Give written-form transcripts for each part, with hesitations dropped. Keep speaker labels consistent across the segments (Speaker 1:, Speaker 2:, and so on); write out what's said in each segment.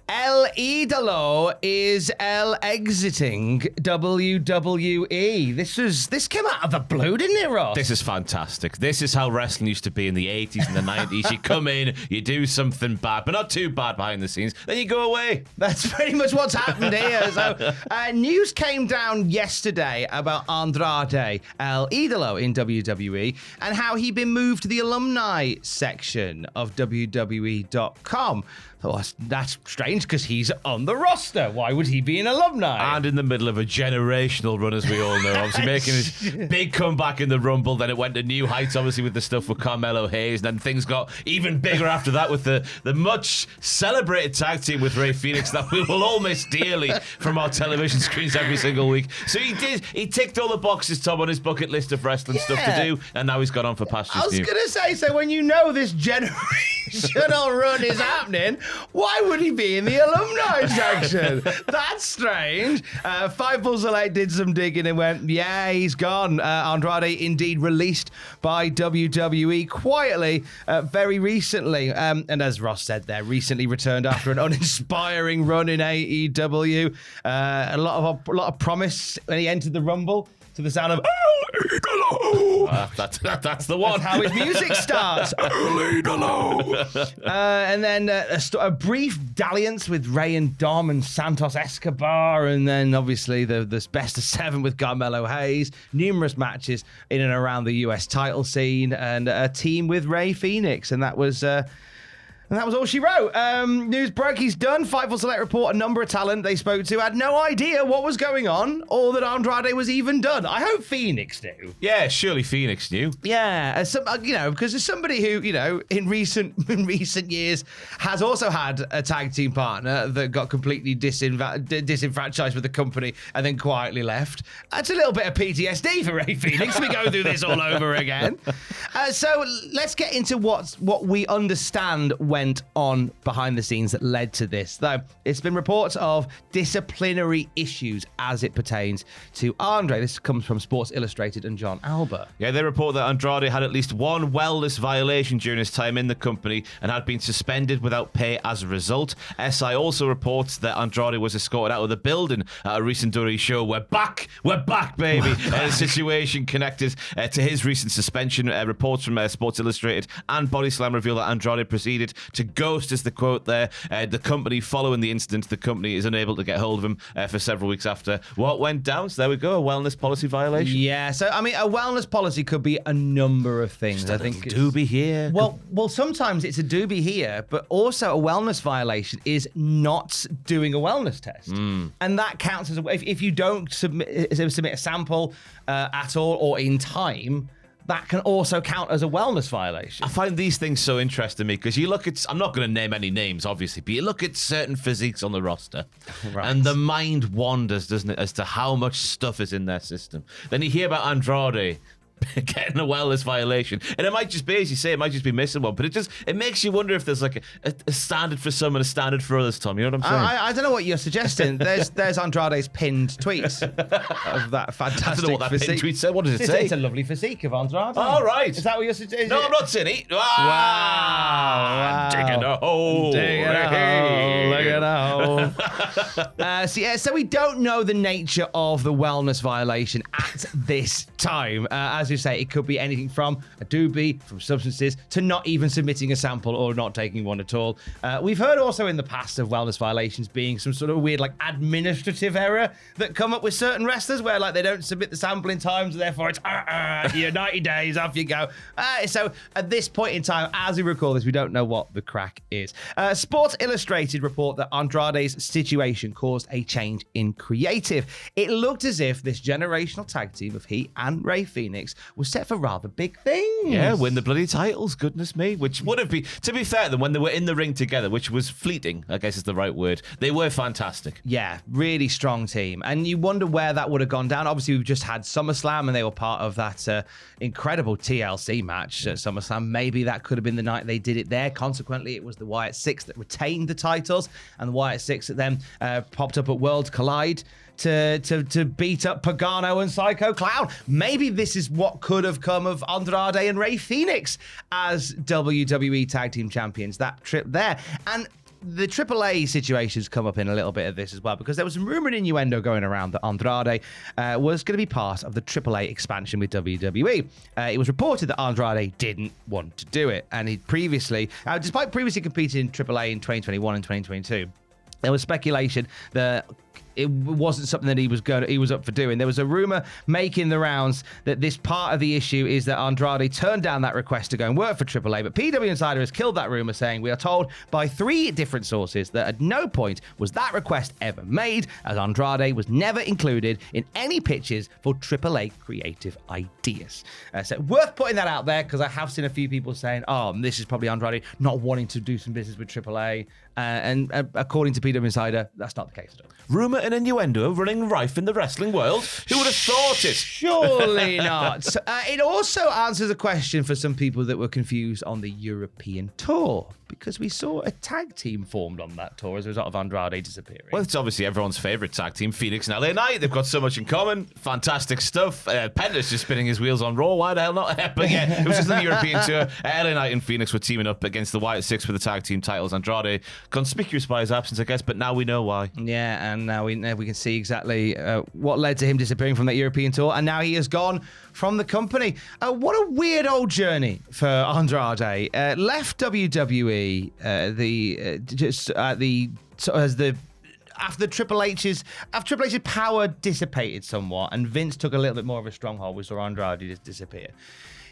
Speaker 1: El Idolo is exiting WWE. This came out of the blue, didn't it, Ross?
Speaker 2: This is fantastic. This is how wrestling used to be in the 80s and the 90s. You come in, you do something bad, but not too bad behind the scenes, then you go away.
Speaker 1: That's pretty much what's happened here. So, news came down yesterday about Andrade, El Idolo in WWE, and how he'd been moved to the alumni section of WWE.com. Oh, that's strange because he's on the roster. Why would he be an alumni?
Speaker 2: And in the middle of a generational run, as we all know. Obviously making his big comeback in the Rumble. Then it went to new heights, obviously, with the stuff with Carmelo Hayes. And then things got even bigger after that with the much celebrated tag team with Rey Fenix that we will all miss dearly from our television screens every single week. So he ticked all the boxes, Tom, on his bucket list of wrestling stuff to do. And now he's gone on for pastures new.
Speaker 1: I was going to say, so when you know this generational run is happening, why would he be in the alumni section? That's strange. Fightful Select did some digging and went, yeah, he's gone. Andrade indeed released by WWE quietly very recently. And as Ross said there, recently returned after an uninspiring run in AEW. A lot of promise when he entered the Rumble to the sound of
Speaker 2: that's the one.
Speaker 1: That's how his music starts. And then a brief dalliance with Rey and Dom and Santos Escobar, and then obviously the best of 7 with Carmelo Hayes. Numerous matches in and around the US title scene, and a team with Rey Fenix, and that was. And that was all she wrote. News broke, he's done. Fightful Select report a number of talent they spoke to had no idea what was going on or that Andrade was even done. I hope Phoenix knew.
Speaker 2: Yeah, surely Phoenix knew.
Speaker 1: Yeah, because as somebody who, in recent years has also had a tag team partner that got completely disenfranchised with the company and then quietly left. That's a little bit of PTSD for Rey Fenix. We go through this all over again. So let's get into what we understand went on behind the scenes that led to this. Though it's been reports of disciplinary issues as it pertains to Andre. This comes from Sports Illustrated and John Albert.
Speaker 2: Yeah, they report that Andrade had at least one wellness violation during his time in the company and had been suspended without pay as a result. SI also reports that Andrade was escorted out of the building at a recent WWE show. We're back, baby. A situation connected to his recent suspension. Reports from Sports Illustrated and Body Slam reveal that Andrade proceeded to ghost, is the quote there. The company, following the incident, the company is unable to get hold of him for several weeks after what went down. So there we go, a wellness policy violation.
Speaker 1: Yeah, so I mean, a wellness policy could be a number of things.
Speaker 2: I think doobie here.
Speaker 1: Well, sometimes it's a doobie here, but also a wellness violation is not doing a wellness test, and that counts as if you don't submit a sample at all or in time. That can also count as a wellness violation.
Speaker 2: I find these things so interesting to me because you look at, I'm not going to name any names, obviously, but you look at certain physiques on the roster and the mind wanders, doesn't it, as to how much stuff is in their system. Then you hear about Andrade getting a wellness violation, and it might just be, as you say, it might just be missing one, but it makes you wonder if there's like a standard for some and a standard for others, Tom. You know what I'm saying?
Speaker 1: I don't know what you're suggesting. There's Andrade's pinned tweets of that fantastic
Speaker 2: I don't know what that
Speaker 1: physique.
Speaker 2: pinned tweet said. What does it say?
Speaker 1: It's a lovely physique of Andrade.
Speaker 2: Oh, right.
Speaker 1: Is that what you're suggesting?
Speaker 2: No, I'm not saying it.
Speaker 1: Wow.
Speaker 2: Digging a hole.
Speaker 1: Digging a hole. Look at a hole. So we don't know the nature of the wellness violation at this time. As you say, it could be anything from a doobie, from substances, to not even submitting a sample or not taking one at all. We've heard also in the past of wellness violations being some sort of weird like administrative error that come up with certain wrestlers where like they don't submit the sample in time, so therefore it's 90 days, off you go. So at this point in time, as we record this, we don't know what the crack is. Sports Illustrated report that Andrade's situation caused a change in creative. It looked as if this generational tag team of he and Rey Fenix was set for rather big things.
Speaker 2: Yeah, win the bloody titles, goodness me. Which would have been, to be fair, then when they were in the ring together, which was fleeting, I guess is the right word, they were fantastic.
Speaker 1: Yeah, really strong team. And you wonder where that would have gone down. Obviously, we've just had SummerSlam and they were part of that incredible TLC match at SummerSlam. Maybe that could have been the night they did it there. Consequently, it was the Wyatt Six that retained the titles, and the Wyatt Six that then popped up at Worlds Collide to beat up Pagano and Psycho Clown. Maybe this is what could have come of Andrade and Rey Fenix as WWE Tag Team Champions, that trip there. And the AAA situation's come up in a little bit of this as well, because there was some rumor and innuendo going around that Andrade was going to be part of the AAA expansion with WWE. It was reported that Andrade didn't want to do it, and he previously, despite previously competing in AAA in 2021 and 2022, there was speculation that it wasn't something that he was up for doing. There was a rumor making the rounds that this part of the issue is that Andrade turned down that request to go and work for AAA, but PW Insider has killed that rumor, saying we are told by 3 different sources that at no point was that request ever made, as Andrade was never included in any pitches for AAA creative ideas. So worth putting that out there, because I have seen a few people saying, oh, this is probably Andrade not wanting to do some business with AAA. And according to PW Insider, that's not the case at all.
Speaker 2: Rumour and innuendo running rife in the wrestling world? Who would have thought it?
Speaker 1: Surely not. It also answers a question for some people that were confused on the European tour, because we saw a tag team formed on that tour as a result of Andrade disappearing.
Speaker 2: Well, it's obviously everyone's favourite tag team, Phoenix and LA Knight. They've got so much in common. Fantastic stuff. Penta's just spinning his wheels on Raw. Why the hell not? But yeah, it was just on the European tour. LA Knight and Phoenix were teaming up against the Wyatt Six for the tag team titles. Andrade, conspicuous by his absence, I guess, but now we know why.
Speaker 1: Yeah, and now we can see exactly what led to him disappearing from that European tour, and now he has gone from the company. What a weird old journey for Andrade. Left WWE after Triple H's power dissipated somewhat, and Vince took a little bit more of a stronghold. We saw Andrade just disappear.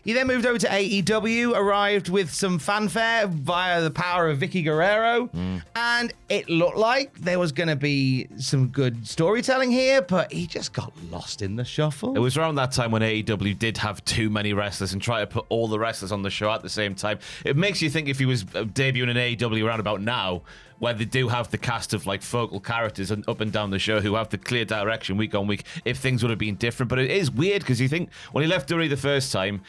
Speaker 1: He then moved over to AEW, arrived with some fanfare via the power of Vicky Guerrero, and it looked like there was going to be some good storytelling here, but he just got lost in the shuffle.
Speaker 2: It was around that time when AEW did have too many wrestlers and try to put all the wrestlers on the show at the same time. It makes you think if he was debuting in AEW around about now, where they do have the cast of like focal characters and up and down the show who have the clear direction week on week, if things would have been different. But it is weird, because you think when he left WWE the first time,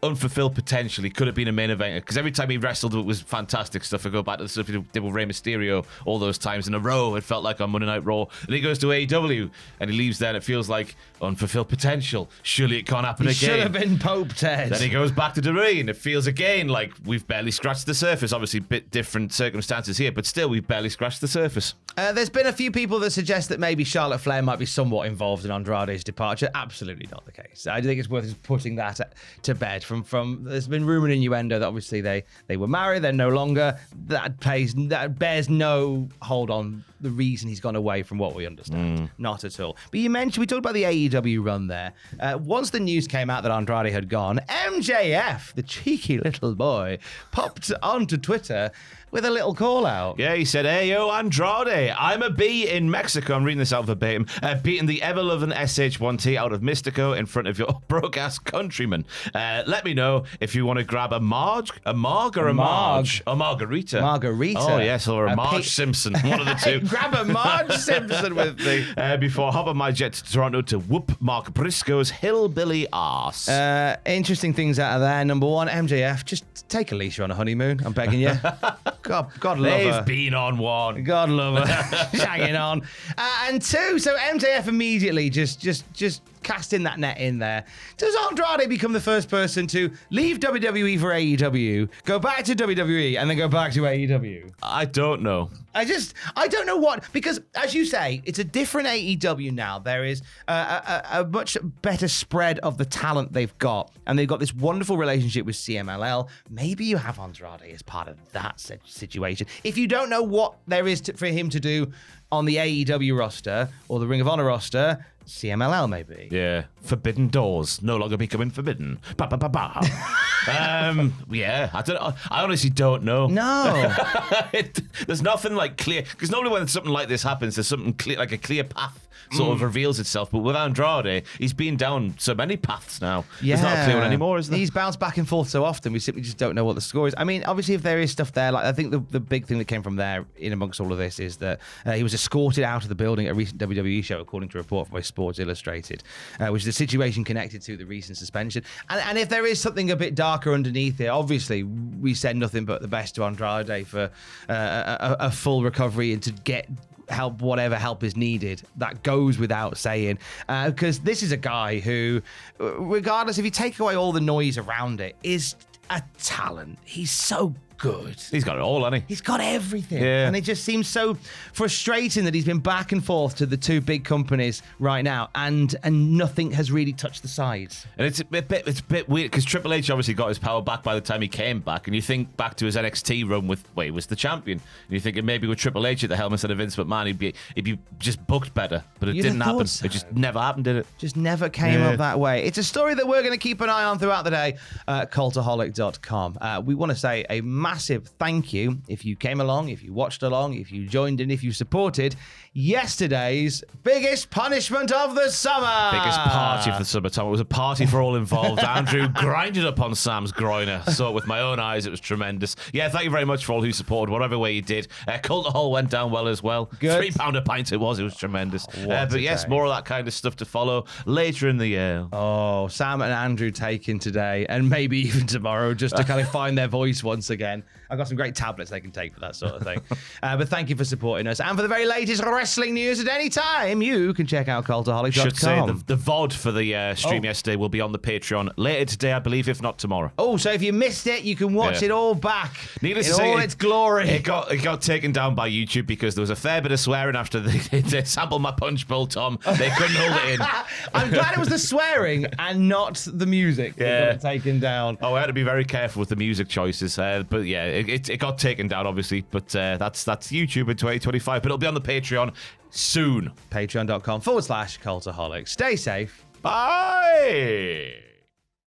Speaker 2: Unfulfilled potentially could have been a main eventer, because every time he wrestled it was fantastic stuff. I go back to the stuff he did with Rey Mysterio all those times in a row. It felt like on Monday Night Raw. And he goes to AEW and he leaves there and it feels like unfulfilled potential. Surely it can't happen again.
Speaker 1: Should have been Pope Ted.
Speaker 2: Then he goes back to WWE and it feels again like we've barely scratched the surface. Obviously, bit different circumstances here, but still we've barely scratched the surface.
Speaker 1: There's been a few people that suggest that maybe Charlotte Flair might be somewhat involved in Andrade's departure. Absolutely not the case. I think it's worth putting that to bed. From there's been rumor and innuendo that obviously they were married, they're no longer. That bears no hold on the reason he's gone away, from what we understand. Not at all. But we talked about the AEW run there. Once the news came out that Andrade had gone, MJF, the cheeky little boy, popped onto Twitter with a little call out.
Speaker 2: Yeah, he said, "Hey, yo, Andrade, I'm a B in Mexico." I'm reading this out verbatim. Beating the ever-loving SH1T out of Mystico in front of your broke-ass countrymen. Let me know if you want to grab a Marge, a Margarita.
Speaker 1: Margarita.
Speaker 2: Oh, yes, or a Marge Simpson. One of the two.
Speaker 1: Grab a Marge Simpson with me.
Speaker 2: Before hopping my jet to Toronto to whoop Mark Briscoe's hillbilly arse.
Speaker 1: Interesting things out of there. Number one, MJF, just take Alicia on a honeymoon. I'm begging you. God love her.
Speaker 2: They've been on one.
Speaker 1: God love her. Hanging on. And 2, so MJF immediately just casting that net in there. Does Andrade become the first person to leave WWE for AEW, go back to WWE, and then go back to AEW?
Speaker 2: I don't know.
Speaker 1: I don't know what, because as you say, it's a different AEW now. There is a much better spread of the talent they've got, and they've got this wonderful relationship with CMLL. Maybe you have Andrade as part of that situation. If you don't know what there is for him to do on the AEW roster or the Ring of Honor roster, CMLL maybe.
Speaker 2: Yeah. Forbidden doors no longer becoming forbidden. Yeah, I don't know. I honestly don't know.
Speaker 1: No.
Speaker 2: There's nothing like clear, because normally when something like this happens, there's something clear, like a clear path sort of reveals itself. But with Andrade, he's been down so many paths now.
Speaker 1: Yeah.
Speaker 2: There's not a clear one anymore, is there?
Speaker 1: He's bounced back and forth so often, we simply just don't know what the score is. I mean, obviously, if there is stuff there, like I think the big thing that came from there in amongst all of this is that he was escorted out of the building at a recent WWE show, according to a report by Sports Illustrated, which is a situation connected to the recent suspension. And if there is something a bit darker underneath it, obviously, we send nothing but the best to Andrade for a full recovery and to get help, whatever help is needed. That goes without saying, because this is a guy who, regardless if you take away all the noise around it, is a talent. He's so good.
Speaker 2: He's got it all, hasn't he?
Speaker 1: He's got everything.
Speaker 2: Yeah.
Speaker 1: And it just seems so frustrating that he's been back and forth to the two big companies right now, and nothing has really touched the sides.
Speaker 2: And it's a bit weird because Triple H obviously got his power back by the time he came back, and you think back to his NXT run he was the champion, and you think maybe with Triple H at the helm instead of Vince McMahon, he'd be just booked better, but it didn't happen.
Speaker 1: So.
Speaker 2: It just never happened, did it?
Speaker 1: Just never came up that way. It's a story that we're going to keep an eye on throughout the day at Cultaholic.com. We want to say a massive thank you if you came along, if you watched along, if you joined in, if you supported yesterday's biggest punishment of the summer.
Speaker 2: Biggest party of the summer, Tom. It was a party for all involved. Andrew grinded upon Sam's groiner. Saw it with my own eyes. It was tremendous. Yeah, thank you very much for all who supported, whatever way you did. Cultaholic went down well as well.
Speaker 1: Good.
Speaker 2: £3 a pint it was. It was tremendous. But yes,
Speaker 1: day.
Speaker 2: more of that kind of stuff to follow later in the year.
Speaker 1: Oh, Sam and Andrew taking today, and maybe even tomorrow, just to kind of find their voice once again. I've got some great tablets they can take for that sort of thing. But thank you for supporting us. And for the very latest wrestling news at any time, you can check out Cultaholic.com.
Speaker 2: Should say the VOD for the stream yesterday will be on the Patreon later today, I believe, if not tomorrow.
Speaker 1: Oh, so if you missed it, you can watch it all back.
Speaker 2: Needless
Speaker 1: in
Speaker 2: to say,
Speaker 1: all its glory.
Speaker 2: It got taken down by YouTube because there was a fair bit of swearing after they sampled my punch bowl, Tom. They couldn't hold it in.
Speaker 1: I'm glad it was the swearing and not the music that got taken down.
Speaker 2: Oh, I had to be very careful with the music choices. But yeah, it got taken down, obviously. But that's YouTube in 2025. But it'll be on the Patreon soon.
Speaker 1: Patreon.com/Cultaholic. Stay safe.
Speaker 2: Bye.